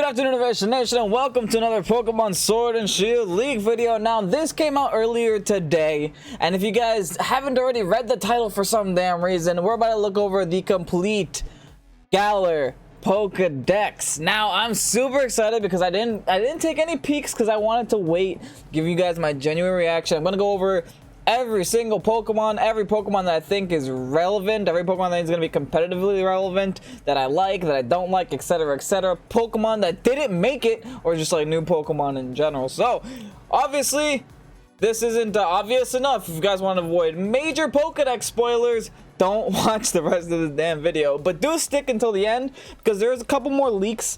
afternoon, Ovation Nation, and welcome to another Pokemon Sword and Shield League video. Now, this came out earlier today, and if you guys haven't already read the title for some damn reason, we're about to look over the complete Galar Pokedex. Now, I'm super excited because I didn't take any peeks because I wanted to wait, give you guys my genuine reaction. I'm gonna go over every single Pokemon, every Pokemon that I think is relevant, every Pokemon that is going to be competitively relevant, that I like, that I don't like, etc, etc. Pokemon that didn't make it, or just like new Pokemon in general. So, obviously, this isn't obvious enough. If you guys want to avoid major Pokedex spoilers, don't watch the rest of the damn video. But do stick until the end, because there's a couple more leaks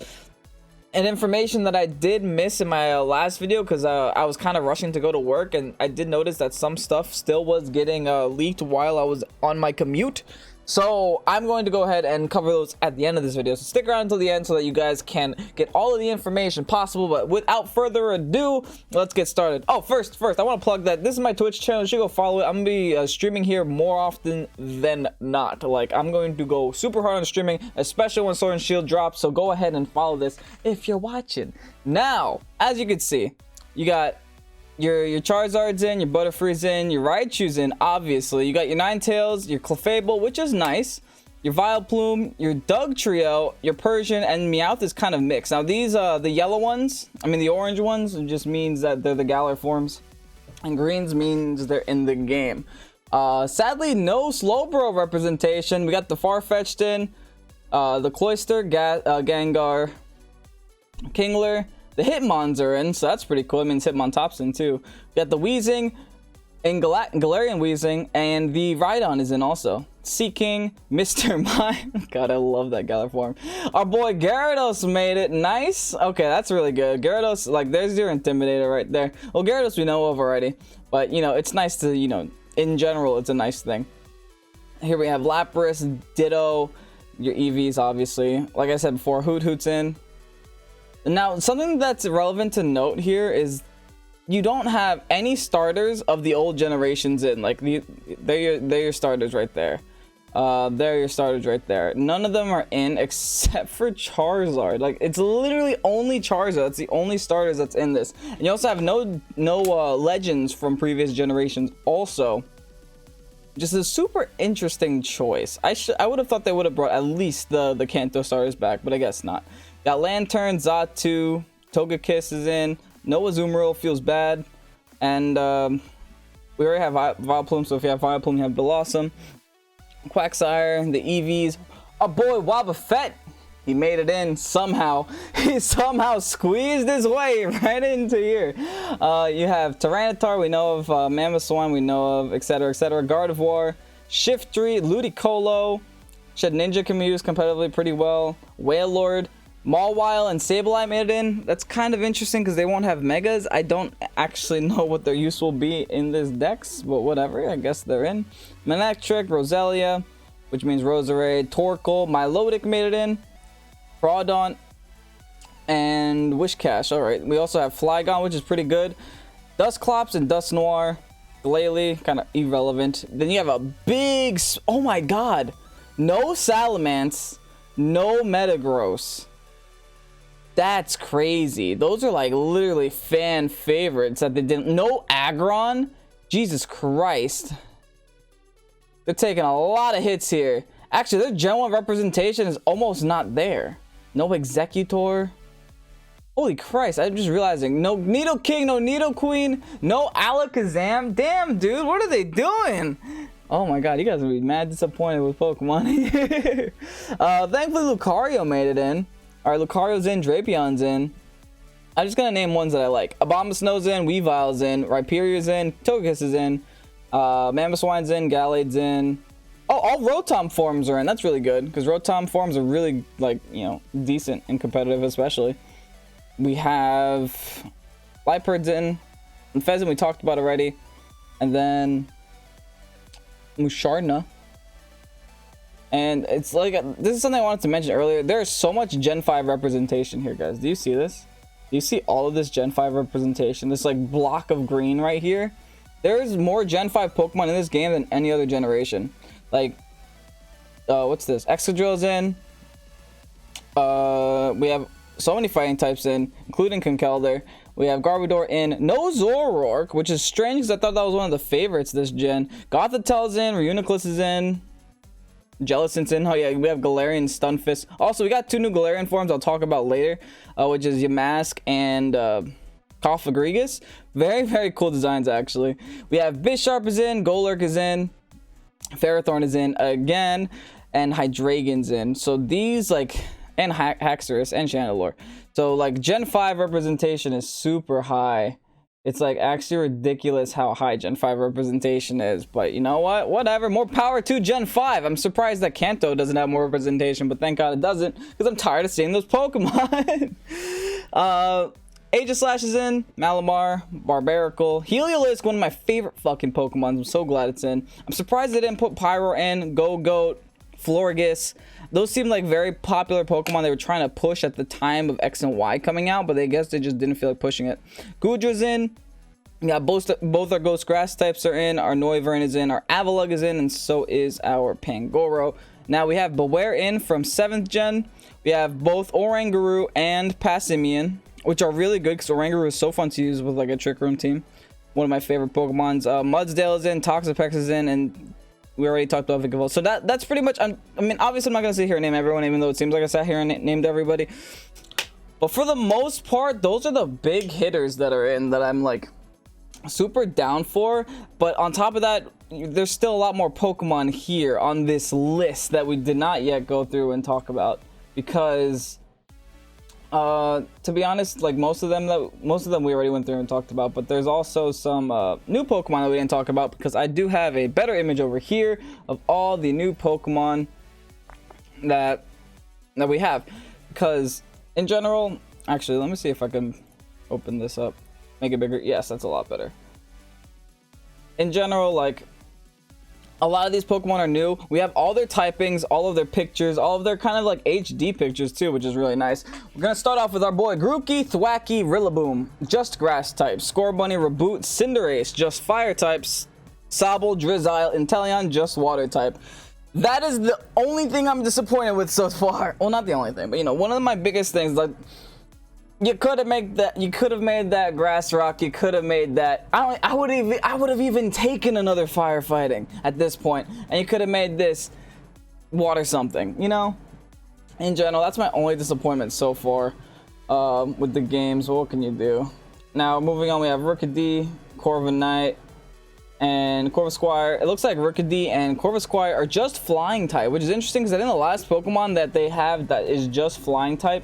and information that I did miss in my last video because I was kind of rushing to go to work, and I did notice that some stuff still was getting leaked while I was on my commute. So I'm going to go ahead and cover those at the end of this video. So stick around until the end so that you guys can get all of the information possible. But without further ado, let's get started. Oh, first, I want to plug that this is my Twitch channel. You should go follow it. I'm going to be streaming here more often than not. Like, I'm going to go super hard on streaming, especially when Sword and Shield drops. So go ahead and follow this if you're watching. Now, as you can see, you got your Charizard's in, your Butterfree's in, your Raichu's in, obviously. You got your Ninetales, your Clefable, which is nice, your Vileplume, your Dugtrio, your Persian, and Meowth is kind of mixed. Now, these, the yellow ones, I mean the orange ones, it just means that they're the Galar forms, and greens means they're in the game. Sadly, no Slowbro representation. We got the Farfetch'd in, the Cloyster, Gengar, Kingler. The Hitmons are in, so that's pretty cool. It means Hitmontop's in too. We got the Weezing and Galarian Weezing, and the Rhydon is in also. Seeking, Mr. Mime. God, I love that Galar form. Our boy Gyarados made it. Nice. Okay, that's really good. Gyarados, like, there's your Intimidator right there. Well, Gyarados we know of already, but, you know, it's nice to, you know, in general, it's a nice thing. Here we have Lapras, Ditto, your EVs, obviously. Like I said before, Hoot's in. Now, something that's relevant to note here is you don't have any starters of the old generations in. Like, they're your starters right there. They're your starters right there. None of them are in except for Charizard. Like, it's literally only Charizard. That's the only starters that's in this. And you also have no legends from previous generations also. Just a super interesting choice. I would have thought they would have brought at least the Kanto starters back, but I guess not. Got Lantern, Xatu, Togekiss is in. No Azumarill, feels bad. And we already have Vileplume, so if you have Vileplume, you have Blossom. Quagsire, the EVs. Our boy Wobbuffet, he made it in somehow. He somehow squeezed his way right into here. You have Tyranitar, we know of. Mamoswine, we know of, etc, etc. Gardevoir, Shiftry, Ludicolo. Shedinja can be used competitively pretty well. Wailord, Mawile, and Sableye made it in. That's kind of interesting because they won't have Megas. I don't actually know what their use will be in this dex, but whatever. I guess they're in. Manectric, Roselia, which means Roserade, Torkoal, Milotic made it in. Groudon, and Wishcash. Alright, we also have Flygon, which is pretty good. Dusclops and Dusknoir. Glalie, kind of irrelevant. Then you have a big... Oh my god! No Salamence, no Metagross. That's crazy. Those are like literally fan favorites that they didn't. No Aggron. Jesus Christ. They're taking a lot of hits here. Actually, their Gen 1 representation is almost not there. No Executor. Holy Christ, I'm just realizing. No Nidoking, no Nidoqueen, no Alakazam. Damn, dude, what are they doing? Oh my god, you guys will be mad disappointed with Pokemon. Thankfully, Lucario made it in. Alright, Lucario's in, Drapion's in. I'm just gonna name ones that I like. Abomasnow's in, Weavile's in, Rhyperior's in, Togekiss is in, Mamoswine's in, Galade's in. Oh, all Rotom forms are in. That's really good, because Rotom forms are really, like, you know, decent and competitive, especially. We have Liepard's in, and Pheasant we talked about already. And then Musharna. And it's like, this is something I wanted to mention earlier. There is so much Gen 5 representation here, guys. Do you see this? Do you see all of this Gen 5 representation? This, like, block of green right here? There's more Gen 5 Pokemon in this game than any other generation. Like, what's this? Excadrill's in. We have so many fighting types in, including Conkeldurr. We have Garbodor in, no Zoroark, which is strange because I thought that was one of the favorites this gen. Gothitel's in, Reuniclus is in, Jellicent's in. Oh yeah, we have Galarian Stunfisk. Also, we got 2 new Galarian forms I'll talk about later, which is Yamask and Cofagrigus. Very, very cool designs, actually. We have Bisharp is in, Golurk is in, Ferrothorn is in again, and Hydreigon's in. So these, like, and Haxorus and Chandelure. So, like, Gen 5 representation is super high. It's, like, actually ridiculous how high Gen 5 representation is. But you know what? Whatever. More power to Gen 5. I'm surprised that Kanto doesn't have more representation, but thank God it doesn't, because I'm tired of seeing those Pokemon. Aegislash is in, Malamar, Barbaracle, Heliolisk, one of my favorite fucking Pokemon. I'm so glad it's in. I'm surprised they didn't put Pyro in, Go-Goat, Florges. Those seem like very popular Pokemon they were trying to push at the time of X and Y coming out, but I guess they just didn't feel like pushing it. Goodra's in. Yeah, both our Ghost Grass types are in. Our Noivern is in. Our Avalugg is in, and so is our Pangoro. Now we have Beware in from 7th gen. We have both Oranguru and Passimian, which are really good because Oranguru is so fun to use with like a Trick Room team. One of my favorite Pokemons. Mudsdale is in, Toxapex is in, and we already talked about Vikavolt. So that's pretty much, I mean, obviously I'm not going to sit here and name everyone, even though it seems like I sat here and named everybody. But for the most part, those are the big hitters that are in that I'm like super down for. But on top of that, there's still a lot more Pokemon here on this list that we did not yet go through and talk about. Because to be honest, like most of them we already went through and talked about, but there's also some new Pokemon that we didn't talk about, because I do have a better image over here of all the new Pokemon that we have. Because in general, actually, let me see if I can open this up, make it bigger. Yes, that's a lot better. In general, like, a lot of these Pokemon are new. We have all their typings, all of their pictures, all of their kind of like HD pictures too, which is really nice. We're gonna start off with our boy Grookey, Thwackey, Rillaboom, just grass types. Scorbunny, Reboot, Cinderace, just fire types. Sobble, Drizzile, Inteleon, just water type. That is the only thing I'm disappointed with so far. Well, not the only thing, but you know, one of my biggest things, like, you could have made that grass rock. You could have made that. I would have even taken another firefighting at this point, and you could have made this water something. You know, in general, that's my only disappointment so far with the games. What can you do? Now moving on, we have Rookidee, Corviknight, and Corvisquire. It looks like Rookidee and Corvisquire are just flying type, which is interesting because I think the last Pokemon that they have that is just flying type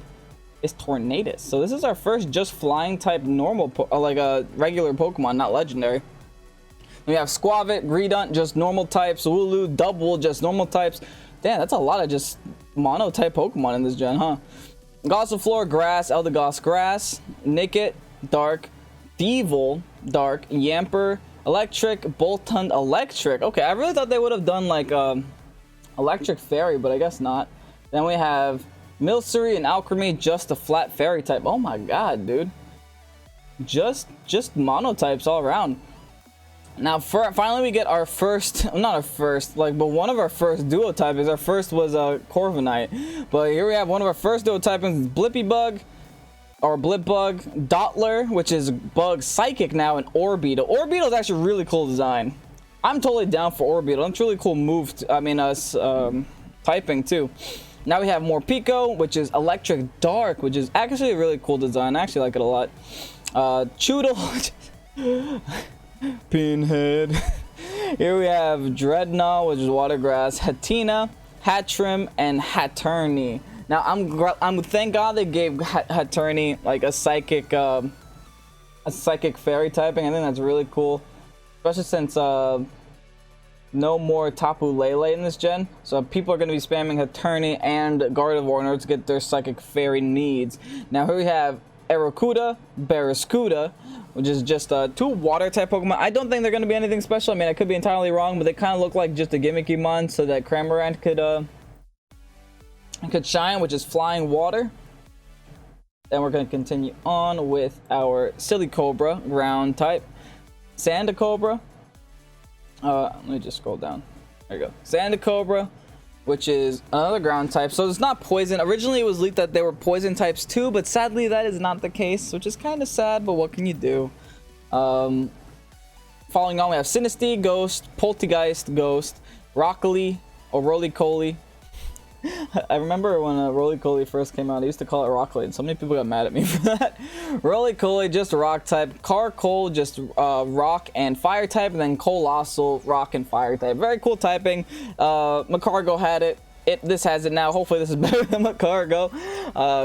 is Tornadus. So this is our first just flying type normal, like a regular Pokemon, not legendary. We have SKWOVET, GREEDUNT, just normal types. WOOLOO, Double, just normal types. Damn, that's a lot of just mono type Pokemon in this gen, huh? Gossifleur, Grass, Eldegoss, Grass, Nickit, Dark, Deevil, Dark, Yamper, Electric, Boltund, Electric. Okay, I really thought they would have done like Electric Fairy, but I guess not. Then we have Milcery and Alchemy, just a flat fairy type. Oh my god, dude. Just mono types all around. Now, finally we get our first, not our first, like, but one of our first duo typings. Our first was Corviknight. But here we have one of our first duo typings, Blipbug, or Blipbug, Dottler, which is Bug Psychic now, and Orbeetle. Orbeetle is actually a really cool design. I'm totally down for Orbeetle. It's a really cool move, typing too. Now we have Morpeko, which is Electric Dark, which is actually a really cool design. I actually like it a lot. Choodle, Pinhead. Here we have Dreadnought, which is Watergrass, Hatina, Hatchrim, and Haturny. Now I'm thank God they gave Haturny like a psychic fairy typing. I think that's really cool, especially since no more Tapu Lele in this gen, so people are going to be spamming Haturny and Gardevoir in order to get their psychic fairy needs. Now here we have Arrokuda, Barraskewda, which is just 2 water type Pokemon. I don't think they're going to be anything special. I mean, I could be entirely wrong, but they kind of look like just a gimmicky mon so that Cramorant could shine, which is flying water. Then we're going to continue on with our Silicobra, ground type, Sandacobra. Let me just scroll down. There you go. Sandacobra, which is another ground type. So it's not poison. Originally, it was leaked that they were poison types too, but sadly, that is not the case, which is kind of sad, but what can you do? Following on, we have Sinistea, Ghost, Poltergeist, Ghost, Rockly, or ROLYCOLY. I remember when ROLYCOLY first came out, I used to call it Rockly, and so many people got mad at me for that. ROLYCOLY, just rock type. Carkol, just rock and fire type, and then Colossal, rock and fire type. Very cool typing. Macargo had it. This has it now. Hopefully this is better than Macargo.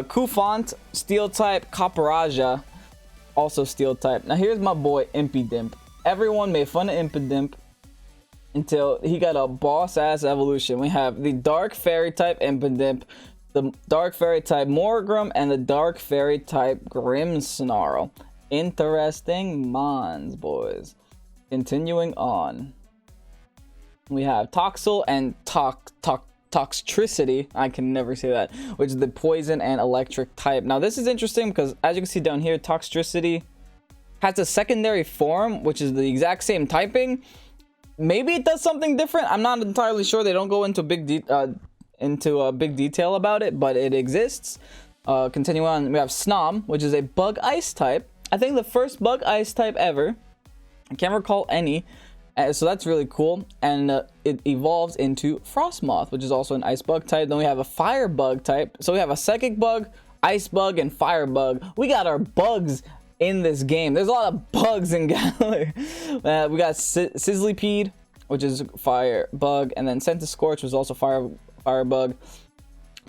Kufant, steel type. Caporaja, also steel type. Now here's my boy IMPIDIMP. Everyone made fun of IMPIDIMP until he got a boss-ass evolution. We have the Dark Fairy type IMPIDIMP, the Dark Fairy type Morgrem, and the Dark Fairy type Grimmsnarl. Interesting mons, boys. Continuing on. We have Toxel and Toxtricity. I can never say that. Which is the poison and electric type. Now this is interesting because as you can see down here, Toxtricity has a secondary form, which is the exact same typing. Maybe it does something different. I'm not entirely sure. They don't go into big detail about it, but it exists. Continuing on, we have Snom, which is a bug ice type. I think the first bug ice type ever. I can't recall any. So that's really cool. And it evolves into Frostmoth, which is also an ice bug type. Then we have a fire bug type. So we have a psychic bug, ice bug, and fire bug. We got our bugs in this game. There's a lot of bugs in Galar. We got Sizzlypede, which is fire bug, and then Centiscorch, which is also fire bug.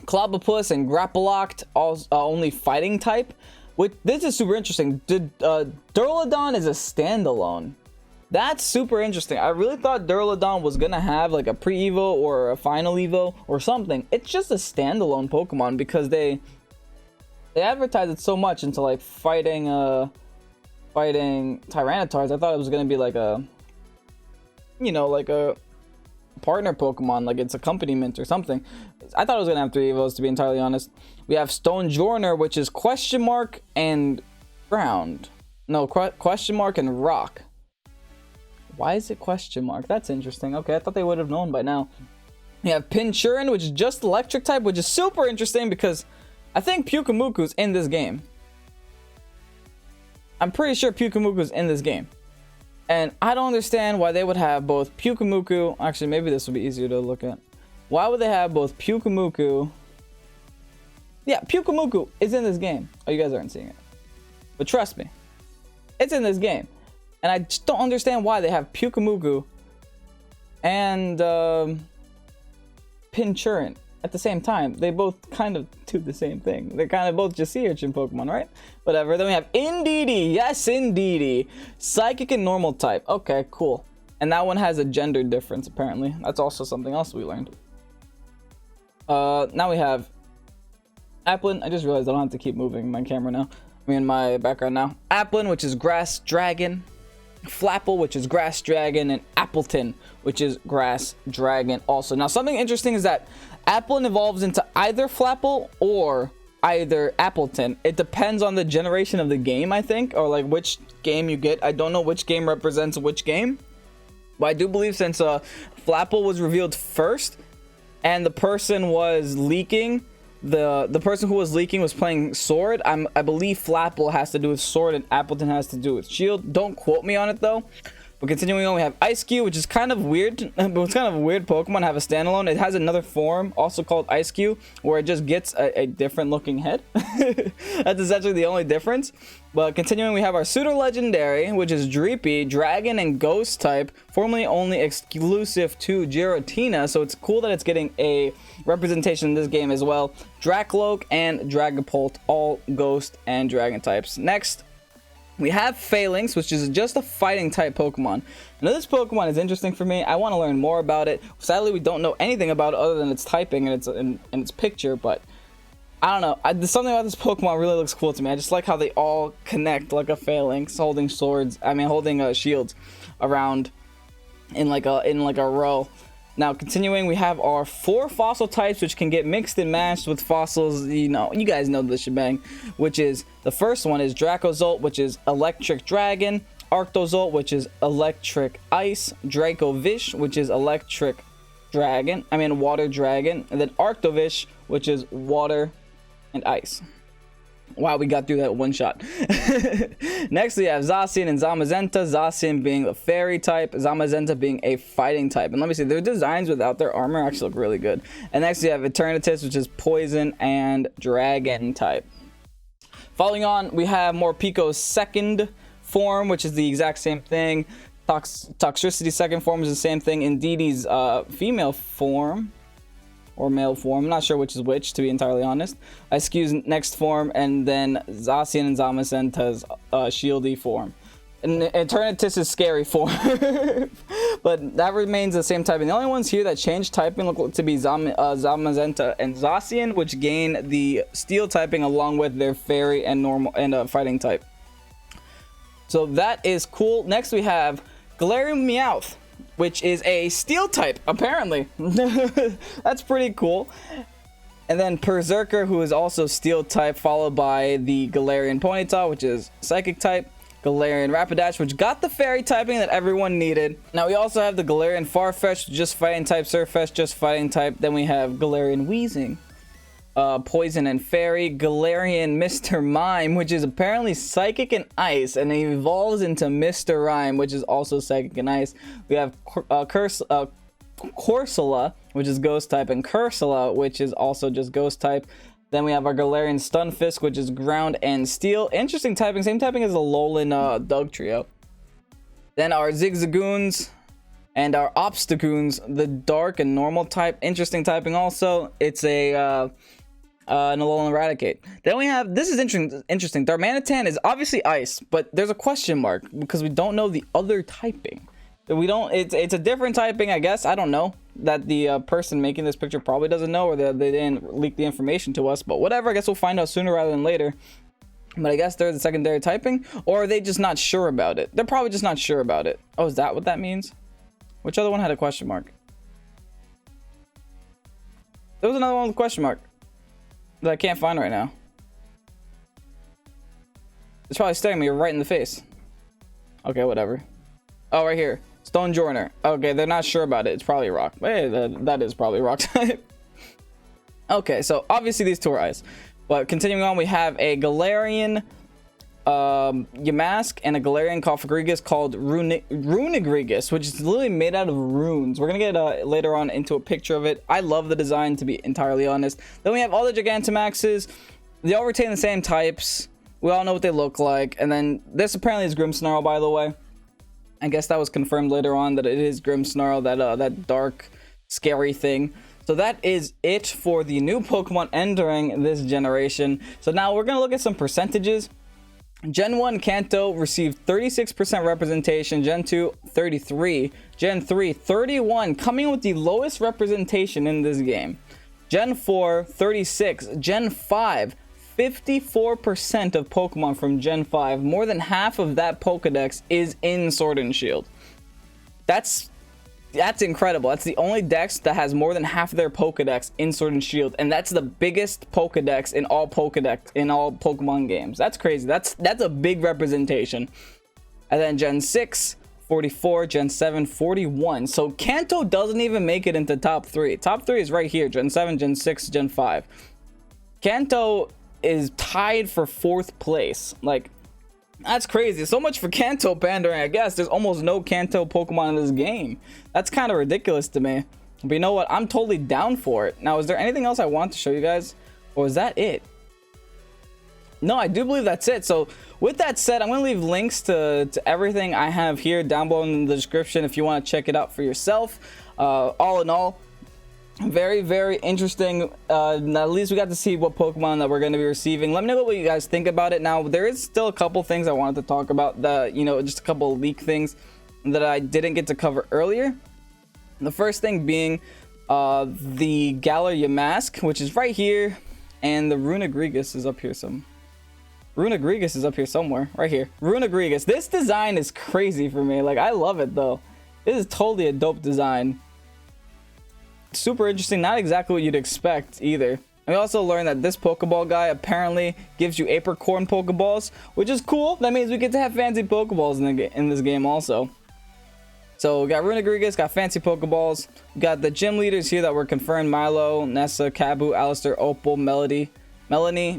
Clobopus and Grapploct, only fighting type. This is super interesting. Duraludon is a standalone. That's super interesting. I really thought Duraludon was gonna have like a pre-evo or a final evo or something. It's just a standalone Pokemon because they advertise it so much into like fighting Tyranitar's. I thought it was gonna be like a, you know, like a partner Pokemon, like its accompaniment or something. I thought it was gonna have 3 evos, to be entirely honest. We have Stonjourner, which is question mark and ground. No, question mark and rock. Why is it question mark? That's interesting. Okay, I thought they would have known by now. We have Pinchurin, which is just electric type, which is super interesting because I think Pyukumuku's in this game. I'm pretty sure Pyukumuku's in this game. And I don't understand why they would have both Pyukumuku. Actually, maybe this would be easier to look at. Why would they have both Pyukumuku? Yeah, Pyukumuku is in this game. Oh, you guys aren't seeing it. But trust me, it's in this game. And I just don't understand why they have Pyukumuku and Pinchurin at the same time. They both kind of do the same thing. They're kind of both just sea urchin Pokemon, right? Whatever. Then we have Indeedee. Yes, Indeedee. Psychic and normal type. Okay, cool. And that one has a gender difference, apparently. That's also something else we learned. Now we have Applin. I just realized I don't have to keep moving my camera now. I mean, my background now. Applin, which is Grass Dragon. Flapple, which is Grass Dragon, and Appleton, which is Grass Dragon also. Now, something interesting is that Applin evolves into either Flapple or either Appleton. It depends on the generation of the game, I think, or like which game you get. I don't know which game represents which game, but I do believe since Flapple was revealed first and the person was leaking, the person who was leaking was playing Sword. I believe Flapple has to do with Sword and Appleton has to do with Shield. Don't quote me on it though. But continuing on, we have Ice-Q, which is kind of weird. It's kind of a weird Pokemon to have a standalone. It has another form, also called Ice-Q, where it just gets a different looking head. That's essentially the only difference. But continuing, we have our Pseudo-Legendary, which is Dreepy, Dragon and Ghost type, formerly only exclusive to Giratina. So it's cool that it's getting a representation in this game as well. Dracloak and Dragapult, all Ghost and Dragon types. Next, we have Phalanx, which is just a fighting type Pokemon. Now this Pokemon is interesting for me. I want to learn more about it. Sadly, we don't know anything about it other than its typing and its picture, but I don't know. Something about this Pokemon really looks cool to me. I just like how they all connect like a Phalanx, holding swords. I mean, holding shields around in like a row. Now, continuing, we have our 4 fossil types, which can get mixed and matched with fossils. You know, you guys know the shebang. Which is, the first one is Dracozolt, which is Electric Dragon. Arctozolt, which is Electric Ice. Dracovish, which is Electric dragon, water dragon, and then Arctovish, which is water and ice. Wow, we got through that one shot. Next, we have Zacian and Zamazenta. Zacian being a fairy type, Zamazenta being a fighting type. And let me see, their designs without their armor actually look really good. And next, we have Eternatus, which is poison and dragon type. Following on, we have Morpeko's second form, which is the exact same thing. Toxtricity second form is the same thing. Indeedee's female form or male form, I'm not sure which is which, to be entirely honest. Iscu's next form, and then Zacian and Zamazenta's shieldy form. And Eternatus' scary form. But that remains the same typing. The only ones here that change typing look to be Zamazenta and Zacian, which gain the steel typing along with their fairy and normal and fighting type. So that is cool. Next we have Galarian Meowth, which is a steel type, apparently. That's pretty cool. And then Berserker, who is also steel type, followed by the Galarian Ponyta, which is psychic type. Galarian Rapidash, which got the fairy typing that everyone needed. Now we also have the Galarian Farfetch'd, just fighting type. Surfetch'd, just fighting type. Then we have Galarian Weezing, poison and fairy. Galarian Mr. Mime, which is apparently psychic and ice, and it evolves into Mr. Rime, which is also psychic and ice. We have Corsola, which is ghost type, and Cursula, which is also just ghost type. Then we have our Galarian Stunfisk, which is ground and steel. Interesting typing, same typing as the Alolan Dugtrio. Then our Zigzagoons and our Obstagoons, the dark and normal type. Interesting typing also. It's a an Alolan Eradicate. Then we have, this is interesting. Darmanitan is obviously ice, but there's a question mark because we don't know the other typing. We don't, it's a different typing, I guess. I don't know, that the person making this picture probably doesn't know, or that they didn't leak the information to us, but whatever. I guess we'll find out sooner rather than later. But I guess there's a secondary typing, or are they just not sure about it? They're probably just not sure about it. Oh, is that what that means? Which other one had a question mark? There was another one with a question mark that I can't find right now. It's probably staring me right in the face. Okay, whatever. Oh, right here. Stone Joiner. Okay, they're not sure about it. It's probably rock. Hey, that is probably rock type. Okay, so obviously these two are ice. But continuing on, we have a Galarian Yamask and a Galarian Cofagrigus called Runigrigus, which is literally made out of runes. We're gonna get later on into a picture of it. I love the design, to be entirely honest. Then we have all the Gigantamaxes. They all retain the same types. We all know what they look like. And then this apparently is Grimmsnarl, by the way. I guess that was confirmed later on that it is Grimmsnarl, that dark, scary thing. So that is it for the new Pokemon entering this generation. So now we're going to look at some percentages. Gen 1 Kanto received 36% representation, Gen 2 33, Gen 3 31, coming in with the lowest representation in this game. Gen 4 36, Gen 5 54% of Pokemon from Gen 5, more than half of that Pokedex is in Sword and Shield. That's incredible. That's the only dex that has more than half of their Pokedex in Sword and Shield, and that's the biggest Pokedex in all Pokemon games. That's crazy. That's a big representation. And then Gen 6 44, Gen 7 41. So Kanto doesn't even make it into top 3. Top 3 is right here. Gen 7, Gen 6, Gen 5. Kanto is tied for 4th place. Like, that's crazy. So much for Kanto pandering, I guess. There's almost no Kanto Pokemon in this game. That's kind of ridiculous to me. But you know what? I'm totally down for it. Now, is there anything else I want to show you guys? Or is that it? No, I do believe that's it. So with that said, I'm going to leave links to everything I have here down below in the description if you want to check it out for yourself. All in all, very, very interesting. At least we got to see what Pokemon that we're going to be receiving. Let me know what you guys think about it. Now, there is still a couple things I wanted to talk about, just a couple of leak things that I didn't get to cover earlier. The first thing being the Galar Yamask, which is right here, and the Runigrigus is up here Runigrigus is up here somewhere, right here. Runigrigus. This design is crazy for me. Like, I love it though. This is totally a dope design. Super interesting, not exactly what you'd expect either. We also learned that this Pokeball guy apparently gives you apricorn Pokeballs, which is cool. That means we get to have fancy Pokeballs in this game also. So we got Runagrigus, got fancy Pokeballs. We got the gym leaders here that were confirmed: Milo, Nessa, Kabu, Alistair, Opal, Melanie,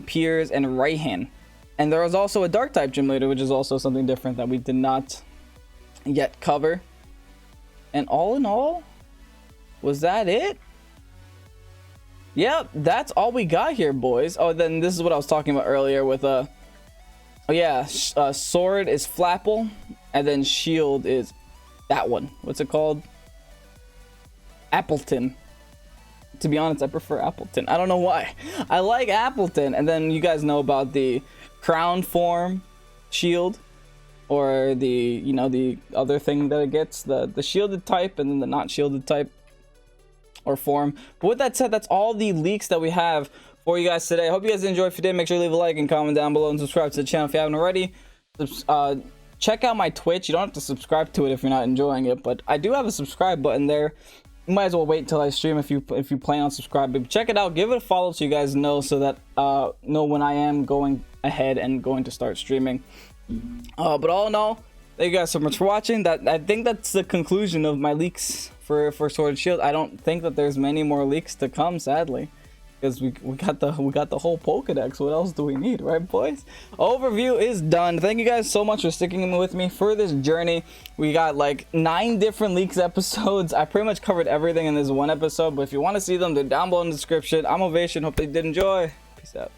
Piers, and Raihan. And there was also a dark type gym leader, which is also something different that we did not yet cover. And all in all, was that it? Yep, that's all we got here, boys. Oh, then this is what I was talking about earlier with oh yeah, sword is Flapple, and then shield is that one. What's it called? Appleton. To be honest, I prefer Appleton. I don't know why. I like Appleton. And then you guys know about the crown form shield, or the, you know, the other thing that it gets, the shielded type and then the not shielded type or form. But with that said, that's all the leaks that we have for you guys today. I hope you guys enjoyed. If you did, make sure to leave a like and comment down below and subscribe to the channel if you haven't already. Check out my Twitch. You don't have to subscribe to it if you're not enjoying it, but I do have a subscribe button there. You might as well wait until I stream if you plan on subscribing. Check it out, give it a follow so you guys know, so that know when I am going ahead and going to start streaming. But all in all, thank you guys so much for watching. I think that's the conclusion of my leaks for Sword and Shield. I don't think that there's many more leaks to come, sadly, because we got the whole Pokedex. What else do we need, right, boys? Overview is done. Thank you guys so much for sticking with me for this journey. We got like 9 different leaks episodes. I pretty much covered everything in this one episode, but if you want to see them, they're down below in the description. I'm Ovation. Hope they did enjoy. Peace out.